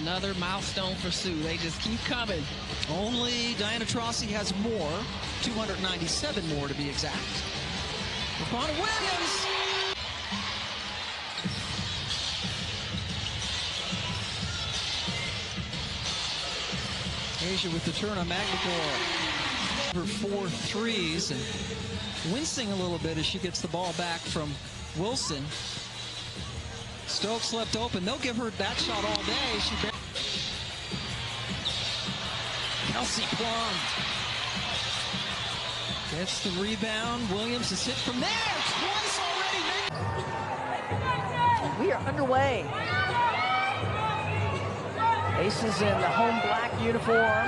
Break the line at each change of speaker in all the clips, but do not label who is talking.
Another milestone for Sue. They just keep coming.
Only Diana Taurasi has more, 297 more to be exact. Raquan Williams. Asia with the turn on Magnicor. Her 4 threes and wincing a little bit as she gets the ball back from Wilson. Stokes left open. They'll give her that shot all day. Kelsey Plum gets the rebound. Williams is hit from there twice already.
We are underway. Aces in the home black uniform.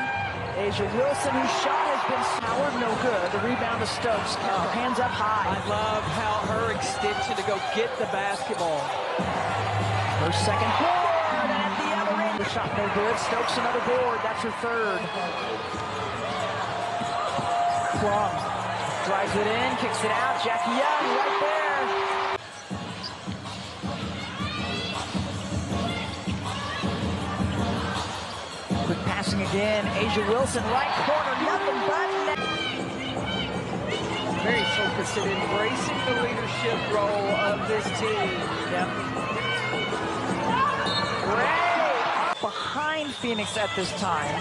Asia Wilson, whose shot has been soured, no good. The rebound to Stokes. Kept her hands up high.
I love how her extension to go get the basketball.
Her second board at the other end. Her shot no good. Stokes another board. That's her third. Plum drives it in, kicks it out. Jackie Young right there. Quick passing again. Asia Wilson, right corner, nothing but net.
Very focused and embracing the leadership role of this team.
Yep. Great. Behind Phoenix at this time,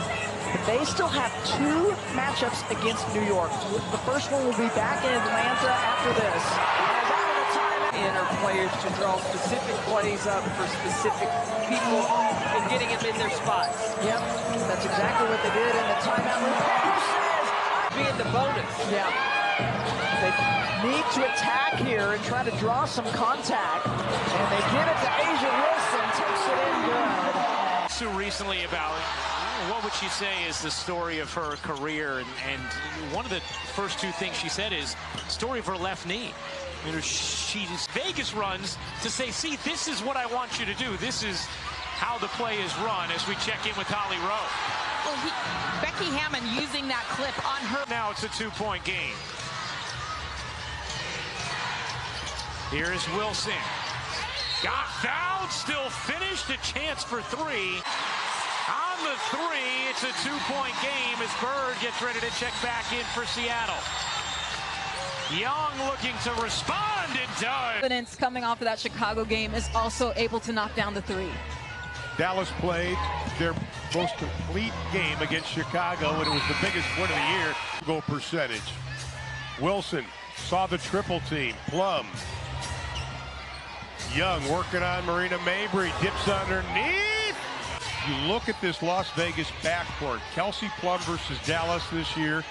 but they still have 2 matchups against New York. The first one will be back in Atlanta after this. As out of the timeout.
And our players to draw specific plays up for specific people and getting them in their spots.
Yep, that's exactly what they did in the timeout.
Being the bonus.
Yeah. They need to attack here and try to draw some contact. And they give it to Asia Wilson, takes it in good.
Sue recently about what would she say is the story of her career, and one of the first 2 things she said is story of her left knee. You know, she's Vegas runs to say, see, this is what I want you to do. This is how the play is run as we check in with Holly Rowe.
Well, Becky Hammond using that clip on her.
Now it's a 2-point game. Here's Wilson. Got fouled, still finished, a chance for 3. On the 3, it's a 2-point game as Bird gets ready to check back in for Seattle. Young looking to respond and does.
Confidence coming off of that Chicago game is also able to knock down the 3.
Dallas played their most complete game against Chicago, and it was the biggest win of the year. Goal percentage. Wilson saw the triple team. Plum. Young working on Marina Mabry. Dips underneath. You look at this Las Vegas backcourt. Kelsey Plum versus Dallas this year.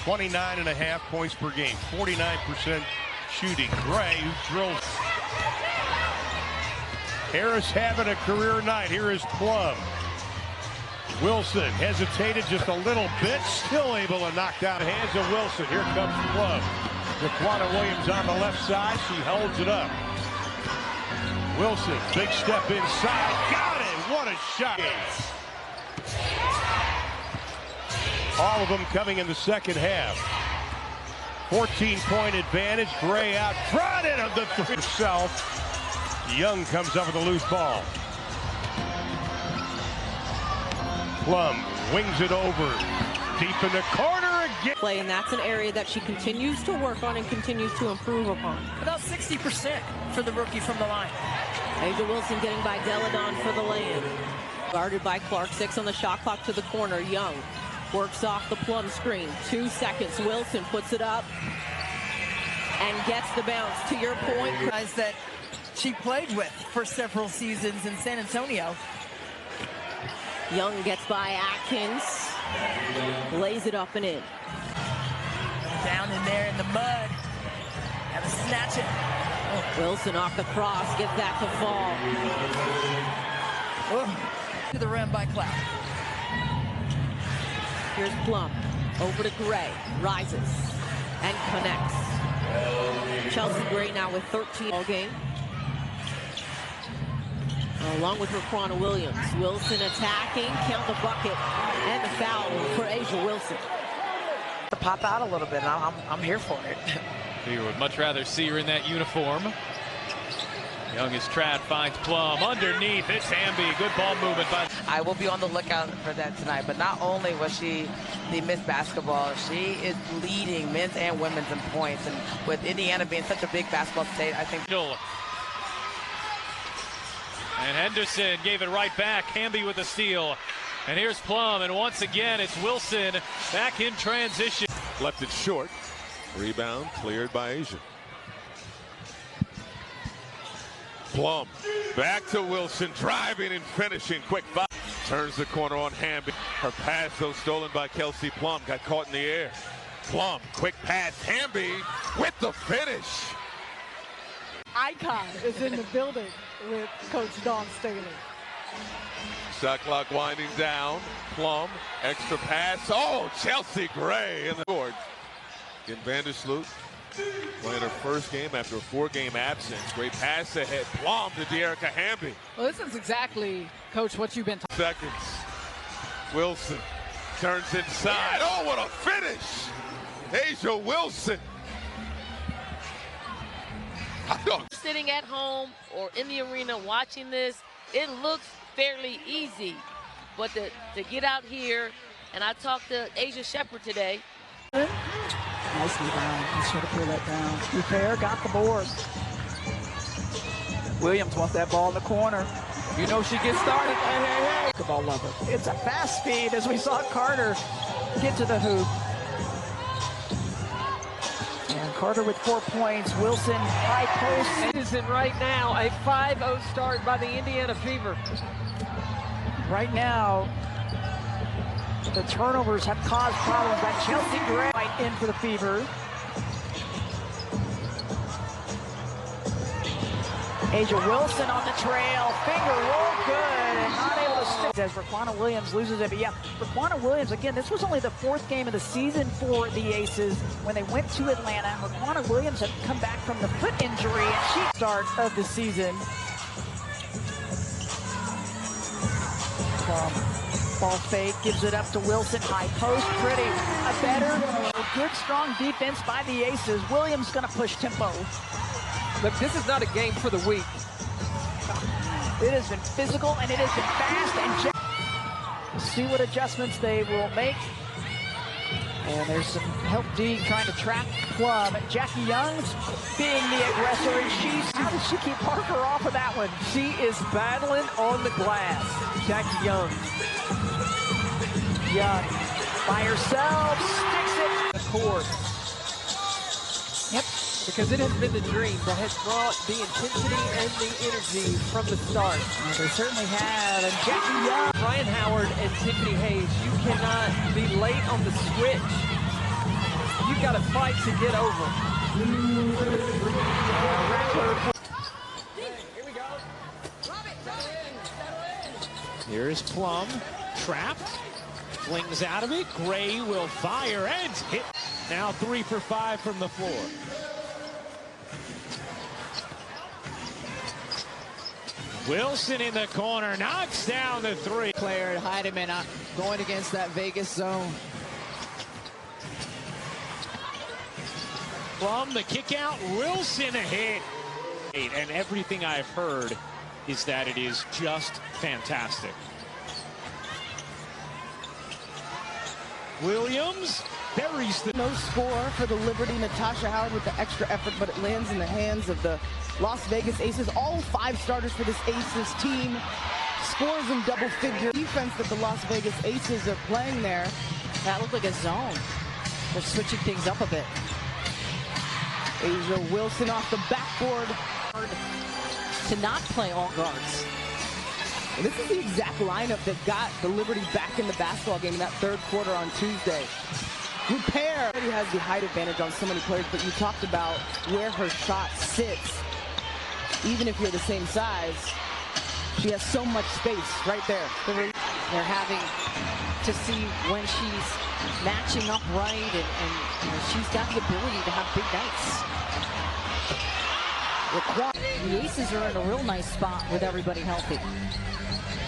29.5 points per game. 49% shooting. Gray, who drills. Harris having a career night. Here is Plum. Wilson hesitated just a little bit. Still able to knock down the hands of Wilson. Here comes Plum. Raquan Williams on the left side. She holds it up. Wilson, big step inside. Got it. What a shot. All of them coming in the second half. 14-point advantage. Gray out front of the 3 herself. Young comes up with a loose ball. Plum wings it over. Deep in the corner again.
Play, and that's an area that she continues to work on and continues to improve upon.
About 60% for the rookie from the line.
Asia Wilson getting by Deladon for the lay-in. Guarded by Clark. 6 on the shot clock to the corner. Young works off the Plum screen. 2 seconds. Wilson puts it up and gets the bounce. To your point,
Guys that she played with for several seasons in San Antonio.
Young gets by Atkins. Lays it up and in.
Down in there in the mud. Have to snatch it.
Wilson off the cross. Gets that to fall.
To the rim by Cloud.
Here's Plum. Over to Gray. Rises and connects. Chelsea Gray now with 13 all game. Along with Raquan Williams. Wilson attacking. Count the bucket. And the foul for Asia Wilson.
To pop out a little bit. I'm here for it.
You would much rather see her in that uniform.
Young is trapped, finds Plum underneath. It's Hamby. Good ball movement by.
I will be on the lookout for that tonight. But not only was she the Miss Basketball, she is leading men's and women's in points. And with Indiana being such a big basketball state, I think.
And Henderson gave it right back. Hamby with the steal. And here's Plum. And once again, it's Wilson back in transition.
Left it short. Rebound cleared by Asia. Plum back to Wilson, driving and finishing. Quick foul. Turns the corner on Hamby. Her pass, though, stolen by Kelsey. Plum got caught in the air. Plum, quick pass. Hamby with the finish.
Icon is in the building with Coach Dawn Staley.
Shot clock winding down. Plum, extra pass. Oh, Chelsea Gray in the board. In Vandersloot playing her first game after a 4-game absence. Great pass ahead. Plum to Dearica Hamby.
Well, this is exactly, Coach, what you've been talking.
Seconds. Wilson turns inside. Oh, what a finish! Asia Wilson.
Sitting at home or in the arena watching this, it looks fairly easy. But to get out here, and I talked to Asia Shepherd today.
Nicely down. He should have pulled that down. Repair got the board. Williams wants that ball in the corner.
You know she gets started. Hey, hey, hey.
The ball lover. It's a fast speed as we saw Carter get to the hoop. And Carter with 4 points. Wilson high post.
Citizen right now, a 5-0 start by the Indiana Fever.
Right now, the turnovers have caused problems. That Chelsea Gray right in for the Fever. Asia Wilson on the trail. Finger roll good and not able to stick. As Raquana Williams loses it. But yeah, Raquana Williams, again, this was only the 4th game of the season for the Aces when they went to Atlanta. Raquana Williams had come back from the foot injury and she start of the season. Ball fake, gives it up to Wilson, high post, pretty. A better, good, strong defense by the Aces. Williams gonna push tempo.
Look, this is not a game for the weak.
It has been physical and it has been fast. And see what adjustments they will make. And there's some help D trying to trap Plum. Jackie Young's being the aggressor, and how does she keep Parker off of that one?
She is battling on the glass. Jackie Young.
Young by herself, sticks it.
The court.
Yep.
Because it has been the dream that has brought the intensity and the energy from the start.
Well, they certainly have. And Jackie Young.
Ryan Howard and Tiffany Hayes, you cannot be late on the switch. You've got to fight to get over. Here we go.
Here's Plum, trapped, flings out of it. Gray will fire and hit. Now 3 for 5 from the floor. Wilson in the corner, knocks down the 3.
Claire and Heidemann going against that Vegas zone.
From the kick out, Wilson a hit. And everything I've heard is that it is just fantastic. Williams buries the...
No score for the Liberty. Natasha Howard with the extra effort, but it lands in the hands of the Las Vegas Aces. All 5 starters for this Aces team. Scores in double figure. Defense that the Las Vegas Aces are playing there.
That looked like a zone. They're switching things up a bit.
Asia Wilson off the backboard.
To not play all guards.
And this is the exact lineup that got the Liberty back in the basketball game in that 3rd quarter on Tuesday. Repair already has the height advantage on so many players, but you talked about where her shot sits. Even if you're the same size, she has so much space right there.
They're having to see when she's matching up right, and you know, she's got the ability to have big nights. The Aces are in a real nice spot with everybody healthy.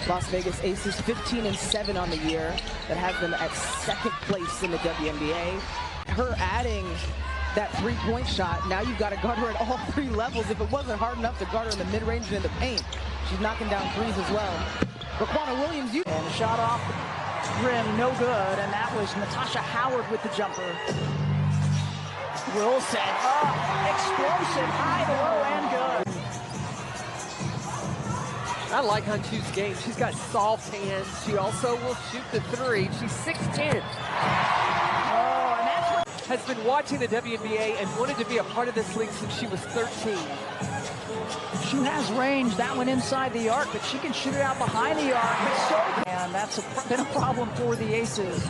Las Vegas Aces 15-7 on the year. That has them at 2nd place in the WNBA. Her adding that three-point shot. Now you've got to guard her at all three levels. If it wasn't hard enough to guard her in the mid-range and in the paint, she's knocking down threes as well. Raquana Williams,
and shot off the rim, no good, and that was Natasha Howard with the jumper. Wilson, explosive, high to low and good.
I like Hanchu's game. She's got soft hands. She also will shoot the three. She's 6'10". Has been watching the WNBA and wanted to be a part of this league since she was 13.
She has range. That one inside the arc, but she can shoot it out behind the arc. And that's been a problem for the Aces.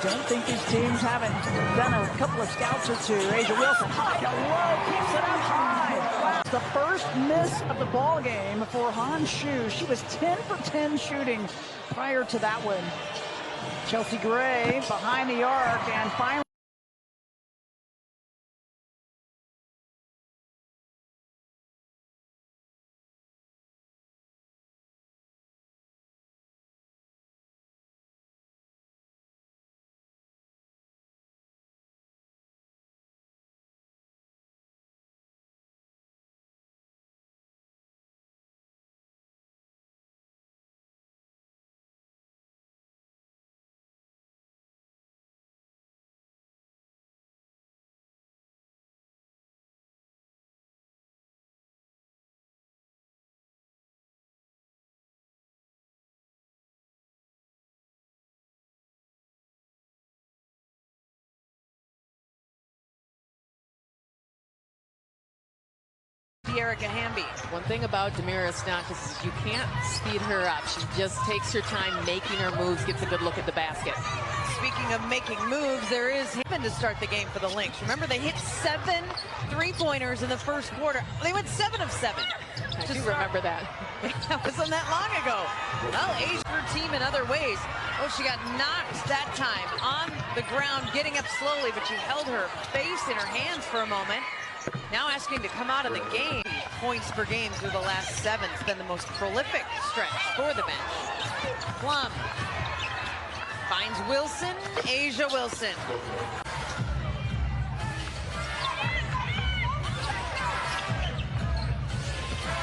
Don't think these teams haven't done a couple of scouts or two. Asia Wilson, high to low, keeps it up high. The first miss of the ball game for Han Shu. She was 10 for 10 shooting prior to that one. Kelsey Gray behind the arc and finally.
Erica Hamby. One thing about Damaris Stonkus is you can't speed her up. She just takes her time making her moves, gets a good look at the basket.
Speaking of making moves, there is him to start the game for the Lynx. Remember, they hit 7 3-pointers in the first quarter. They went 7 of 7.
I do remember that.
That wasn't that long ago. Well, Asia, her team in other ways. Oh, she got knocked that time on the ground, getting up slowly, but she held her face in her hands for a moment. Now asking to come out of the game. Points per game through the last 7. It's been the most prolific stretch for the bench. Plum finds Wilson, Asia Wilson.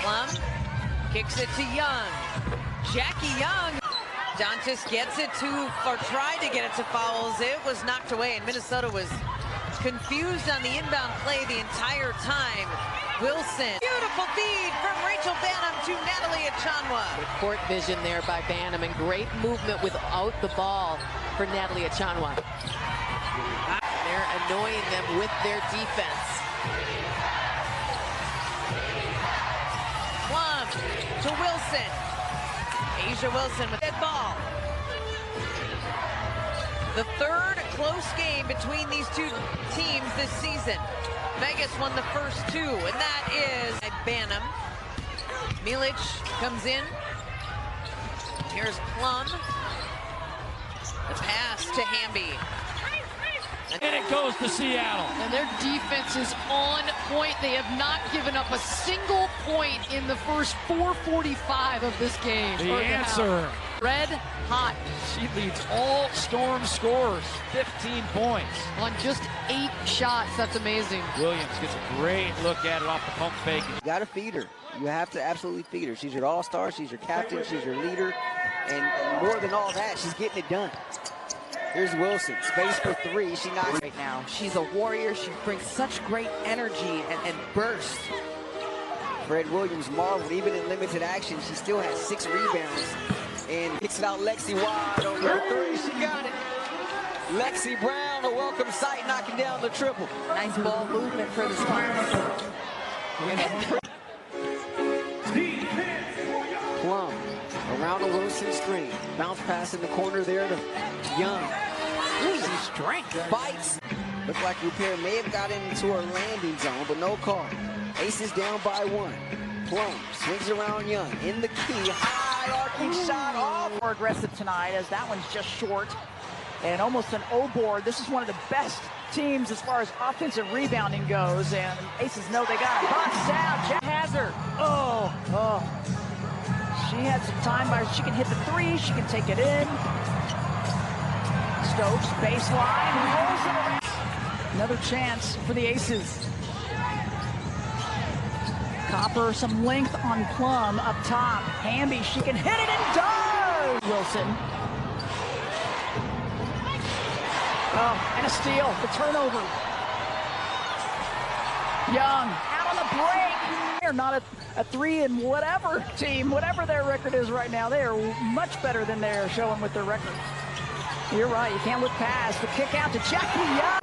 Plum kicks it to Young. Jackie Young. Dantas gets it to, or tried to get it to Fowles. It was knocked away, and Minnesota was confused on the inbound play the entire time. Wilson, beautiful feed from Rachel Banham to Natalie Achanwa.
Good court vision there by Banham, and great movement without the ball for Natalie Achanwa. They're annoying them with their defense.
Plum to Wilson. Asia Wilson with that ball. The third close game between these two teams this season. Vegas won the first 2, and that is Banham. Milic comes in. Here's Plum. The pass to Hamby.
And it goes to Seattle.
And their defense is on point. They have not given up a single point in the first 4:45 of this game.
The answer.
Red hot.
She leads all Storm scorers, 15 points.
On just 8 shots, that's amazing.
Williams gets a great look at it off the pump fake.
You got to feed her. You have to absolutely feed her. She's your all-star, she's your captain, she's your leader, and more than all that, she's getting it done. Here's Wilson, space for 3. She knocks
right now. She's a warrior. She brings such great energy and burst.
Fred Williams marveled, even in limited action, she still has 6 rebounds. And kicks it out Lexi wide over the 3. She got it. Lexi Brown, a welcome sight, knocking down the triple.
Nice ball movement for the Spartans.
Plum around the Wilson screen. Bounce pass in the corner there to Young. Ooh, strength. Bites. Looked like Rupert may have got into her landing zone, but no call. Aces down by 1. Plum swings around Young in the key. High arcing shot off.
More aggressive tonight, as that one's just short. And almost an O-board. This is one of the best teams as far as offensive rebounding goes. And Aces know they got it. Box out. Jack has her. Oh. She had some time by. She can hit the 3. She can take it in. Stokes baseline. Rolls it around. Another chance for the Aces. Copper, some length on Plum up top. Hamby, she can hit it and does! Wilson. Oh, and a steal, the turnover. Young, out on the break. They're not a 3 and whatever team, whatever their record is right now. They are much better than they're showing with their record. You're right, you can't look past the kick out to Jackie Young.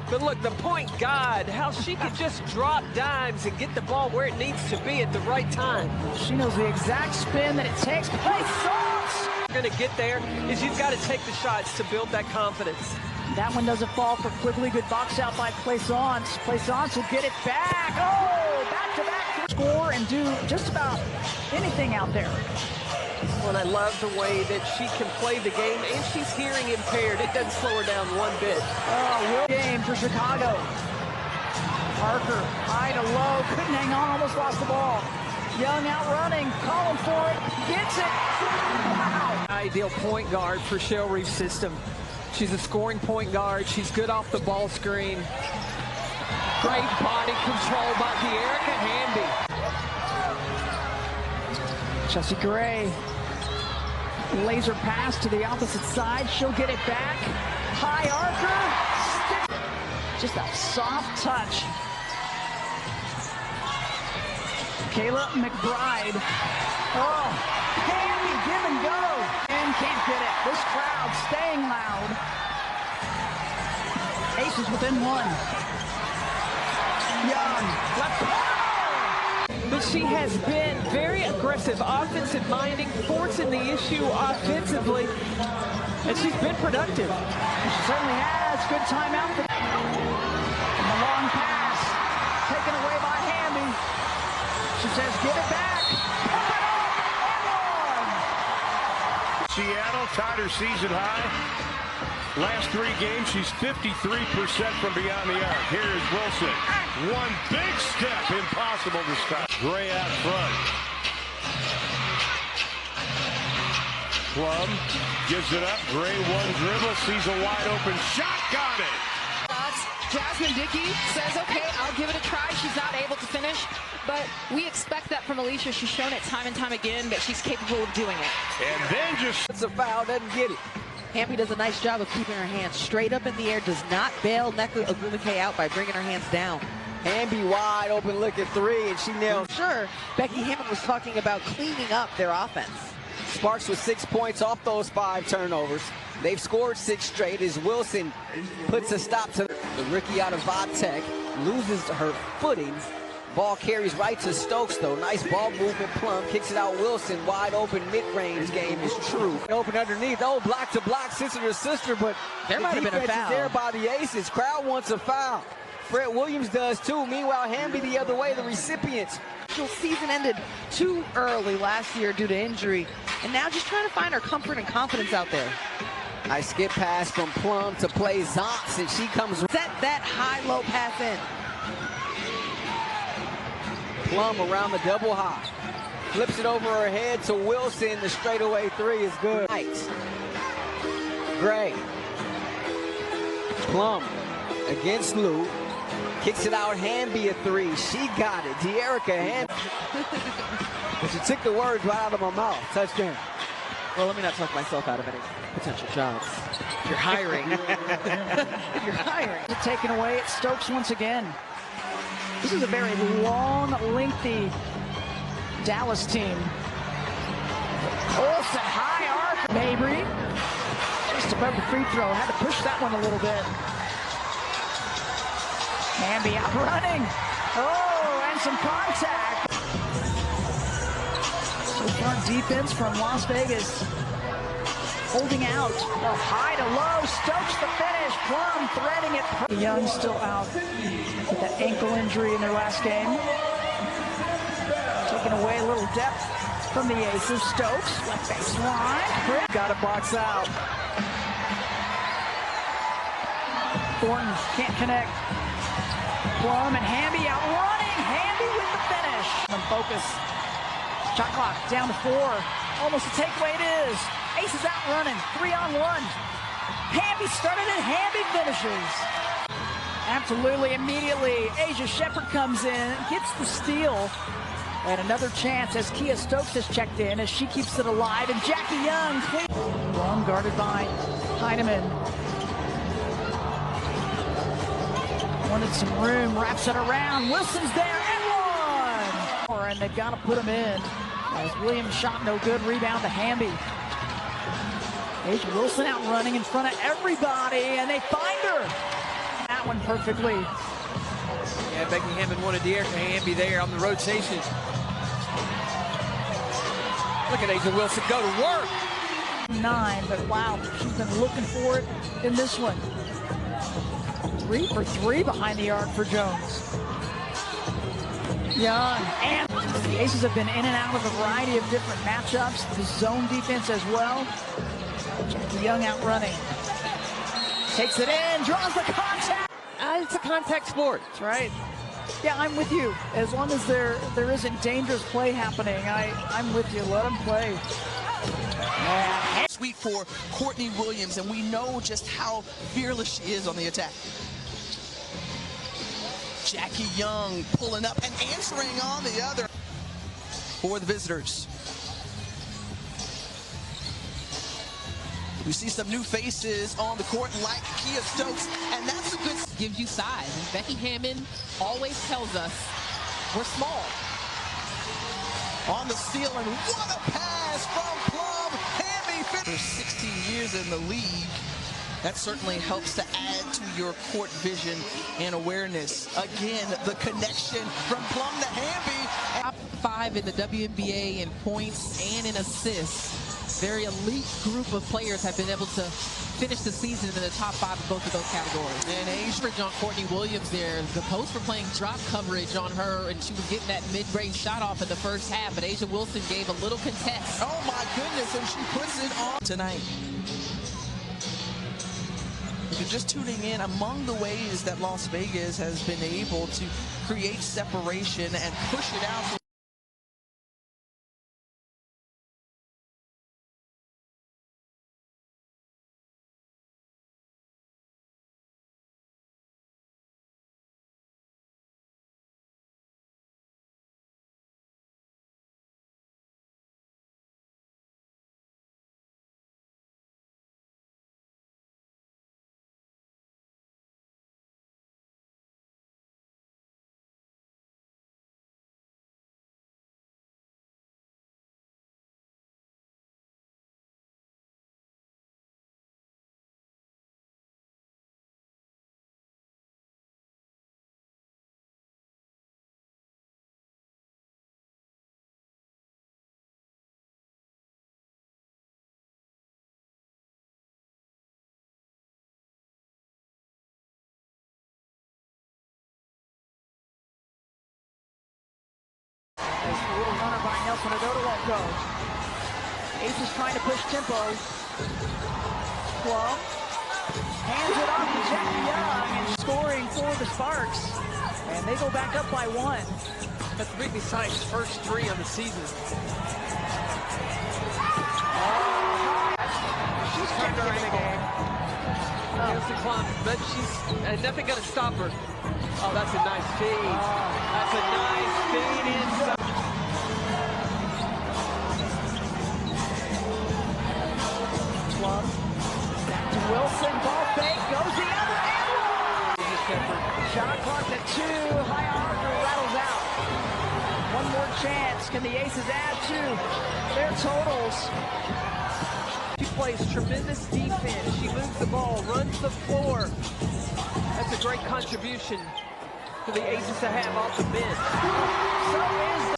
But look, the point guard, how she could just drop dimes and get the ball where it needs to be at the right time.
She knows the exact spin that it takes. Plaisance!
Going to get there is you've got to take the shots to build that confidence.
That one doesn't fall for Quigley. Good box out by Plaisance. Plaisance will get it back. Oh, back-to-back score and do just about anything out there.
Well, I love the way that she can play the game, and she's hearing impaired. It doesn't slow her down one bit.
Oh, game for Chicago. Parker, high to low, couldn't hang on, almost lost the ball. Young out running, calling for it, gets it. Wow.
Ideal point guard for Shell Reef's system. She's a scoring point guard. She's good off the ball screen. Great body control by De'Erica Hamby.
Chelsea Gray, laser pass to the opposite side. She'll get it back. High archer. Just a soft touch. Kayla McBride. Oh, Hamby, give and go. And can't get it. This crowd staying loud. Aces within one. Young, left corner.
But she has been very aggressive, offensive minding, forcing the issue offensively, and she's been productive.
She certainly has. Good timeout. And the long pass, taken away by Hamby. She says, give it back.
Seattle tied her season high. Last 3 games, she's 53% from beyond the arc. Here is Wilson. One big step, impossible to stop. Gray out front. Plum gives it up. Gray one dribble, sees a wide open shot, got it.
Jasmine Dickey says, okay, I'll give it a try. She's not able to finish, but we expect that from Alicia. She's shown it time and time again that she's capable of doing it.
And then just...
It's a foul, doesn't get it.
Hamby does a nice job of keeping her hands straight up in the air, does not bail Ogumike out by bringing her hands down.
Hamby wide open look at 3, and she nailed.
Sure, Becky Hammond was talking about cleaning up their offense.
Sparks with 6 points off those 5 turnovers. They've scored 6 straight as Wilson puts a stop to the rookie out of Vodtech, loses her footing. Ball carries right to Stokes, though. Nice ball movement. Plum kicks it out. Wilson wide open mid-range game is true. Open underneath. Oh, block to block, sister to sister, but
there might have been a foul.
Is there by the Aces. Crowd wants a foul. Fred Williams does too. Meanwhile, Hamby the other way, the recipients.
Season ended too early last year due to injury, and now just trying to find her comfort and confidence out there.
Nice skip pass from Plum to Plaisance, and she comes.
Set that high-low pass in.
Plum around the double high. Flips it over her head to Wilson. The straightaway 3 is good. Right. Gray. Plum against Lou. Kicks it out. Hamby a 3. She got it. De'Erica Hamby. But she took the words right out of my mouth. Touchdown.
Well, let me not talk myself out of any potential jobs. If you're hiring. If you're hiring.
Taken away at Stokes once again. This is a very long, lengthy Dallas team. Olsen, high arc. Mabry, just above the free throw. Had to push that one a little bit. Hamby out running. Oh, and some contact. So far, defense from Las Vegas holding out. Oh, high to low. Stokes the finish. Plum threading it. Young still out with that ankle injury in their last game. Taking away a little depth from the Aces. Stokes, left baseline. Got to box out. Thornton can't connect. Plum and Hamby out running. Hamby with the finish. On focus. Shot clock down to 4. Almost a takeaway it is. Aces out running. 3-on-1. Hamby started and Hamby finishes. Absolutely, immediately. Asia Shepherd comes in, gets the steal. And another chance as Kia Stokes has checked in as she keeps it alive. And Jackie Young, Plum guarded by Heineman. Wanted some room, wraps it around. Wilson's there and one. And they've got to put him in. As Williams shot no good, rebound to Hamby. Asia Wilson out running in front of everybody, and they find her. That one perfectly.
Yeah, Becky Hammond wanted the air for Hamby there on the rotation. Look at Asia Wilson go to work.
9, but wow, she's been looking for it in this one. 3 for 3 behind the arc for Jones. Young, and the Aces have been in and out of a variety of different matchups. The zone defense as well. Jackie Young out running. Takes it in, draws the contact.
It's a contact sport.
That's right. Yeah, I'm with you. As long as there isn't dangerous play happening, I'm with you. Let them play.
Sweet for Courtney Williams, and we know just how fearless she is on the attack. Jackie Young pulling up and answering on the other for the visitors. We see some new faces on the court like Kia Stokes, and that's a good...
Gives you size. And Becky Hammond always tells us we're small.
On the steal, and what a pass from Plum. Hamby for 16 years in the league. That certainly helps to add to your court vision and awareness. Again, the connection from Plum to Hamby.
Top 5 in the WNBA in points and in assists. Very elite group of players have been able to finish the season in the top 5 of both of those categories.
And Asia
on Courtney Williams there. The posts were playing drop coverage on her, and she was getting that mid-range shot off in the first half, but Asia Wilson gave a little contest.
Oh my goodness, and she puts it on tonight. If you're just tuning in, among the ways that Las Vegas has been able to create separation and push it out.
A little runner by Nelson Adoda won't go. Ace is trying to push tempo. Plum hands it off to Jackie Young and scoring for the Sparks. And they go back up by 1.
That's Whitney Sykes' first 3 on the season.
She's checking in the game.
Kelsey Plum, but she's nothing going to stop her. Oh, that's a nice feed. That's a nice feed inside.
Plum back to Wilson. Ball fake goes the other end. Shot clock at 2. High Archer rattles out. One more chance. Can the Aces add to their totals?
She plays tremendous defense. She moves the ball, runs the floor. That's a great contribution for the Aces to have off the bench.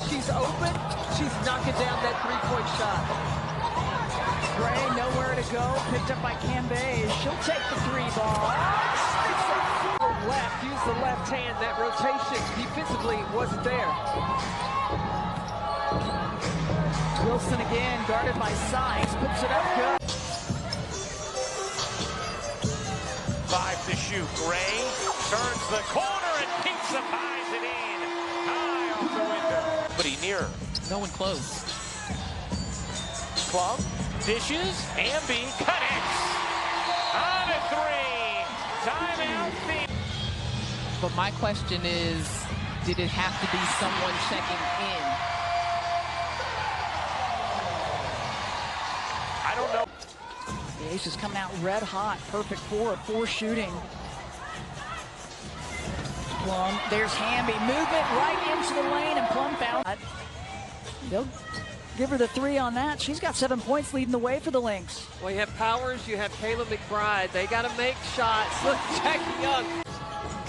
She's open. She's knocking down that 3-point shot.
Gray nowhere to go. Picked up by Cambay. She'll take the 3 ball.
Left, use the left hand. That rotation defensively wasn't there.
Wilson again, guarded by Sykes. Puts it up good.
5 to shoot. Gray turns the corner and pizza-pies it in. High off the window. But he near.
No one close.
Plum dishes. Hamby connects. On a 3. Timeout.
But my question is, did it have to be someone checking in?
I don't know.
The Aces coming out red hot. Perfect 4 of 4 shooting. Plum, there's Hamby. Movement right into the lane, and Plum found it. They'll give her the 3 on that. She's got 7 points leading the way for the Lynx.
Well, you have Powers, you have Kayla McBride. They got to make shots. Look, Jackie Young.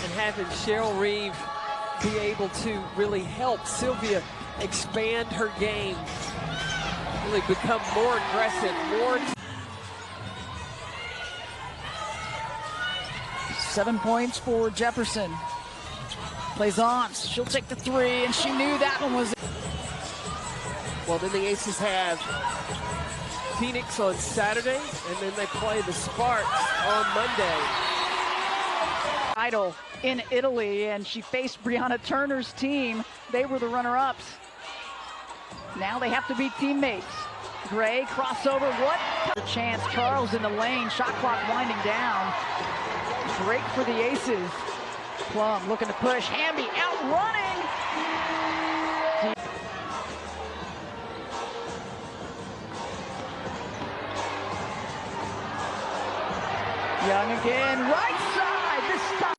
And having Cheryl Reeve be able to really help Sylvia expand her game, really become more aggressive, more.
7 points for Jefferson. Plays on. She'll take the 3, and she knew that one was.
Well, then the Aces have Phoenix on Saturday, and then they play the Sparks on Monday.
Title in Italy, and she faced Brianna Turner's team. They were the runner-ups. Now they have to be teammates. Gray, crossover, what a chance. Charles in the lane, shot clock winding down. Break for the Aces. Plum looking to push, Hamby out running. Young again, right side, this time.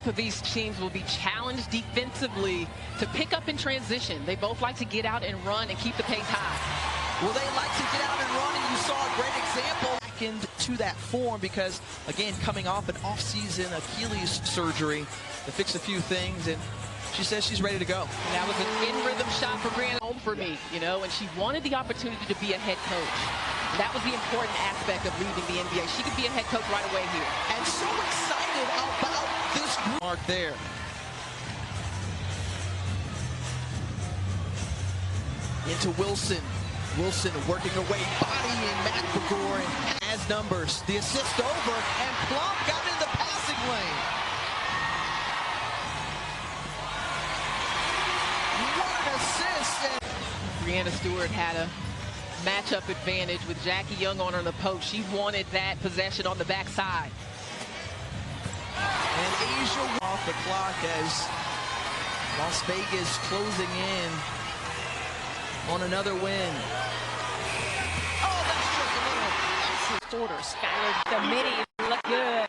Of these teams will be challenged defensively to pick up in transition. They both like to get out and run and keep the pace high.
Well, they like to get out and run, and you saw a great example into that form because, again, coming off an off-season Achilles surgery to fix a few things, and she says she's ready to go.
And that was an in-rhythm shot for Brianna home for me, you know, and she wanted the opportunity to be a head coach. And that was the important aspect of leaving the NBA. She could be a head coach right away here.
And so excited about this group. Mark there. Into Wilson. Wilson working away, bodying Matt Begor, and has numbers. The assist over, and Plum got in the passing lane. What an assist.
Brianna Stewart had a matchup advantage with Jackie Young on her in the post. She wanted that possession on the backside.
And Asia off the clock as Las Vegas closing in on another win. Oh, that's just a little
order. Skylar, the mini look good.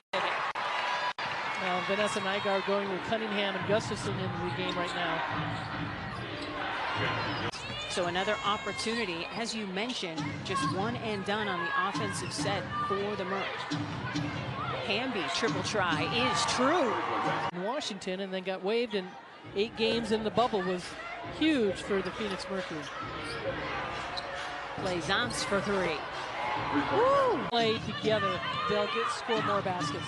Now Vanessa Nygaard going with Cunningham and Gustafson into the game right now. So another opportunity, as you mentioned, just one and done on the offensive set for the Merc. Hamby, triple try is true.
In Washington, and then got waived in 8 games in the bubble, was huge for the Phoenix Mercury.
Plaisance for 3.
Woo! Play together, they'll score more baskets.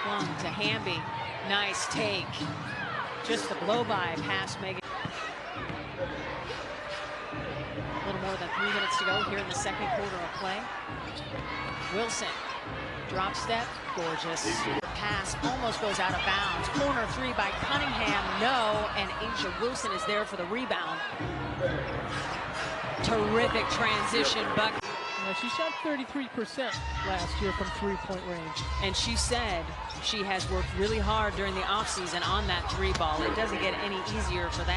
Plum to Hamby, nice take. Just the blow-by pass, Megan. A little more than 3 minutes to go here in the second quarter of play. Wilson, drop step, gorgeous. Pass almost goes out of bounds. Corner 3 by Cunningham, no, and Asia Wilson is there for the rebound. Terrific transition, bucket.
She shot 33% last year from 3-point range.
And she said she has worked really hard during the offseason on that 3 ball. It doesn't get any easier for that.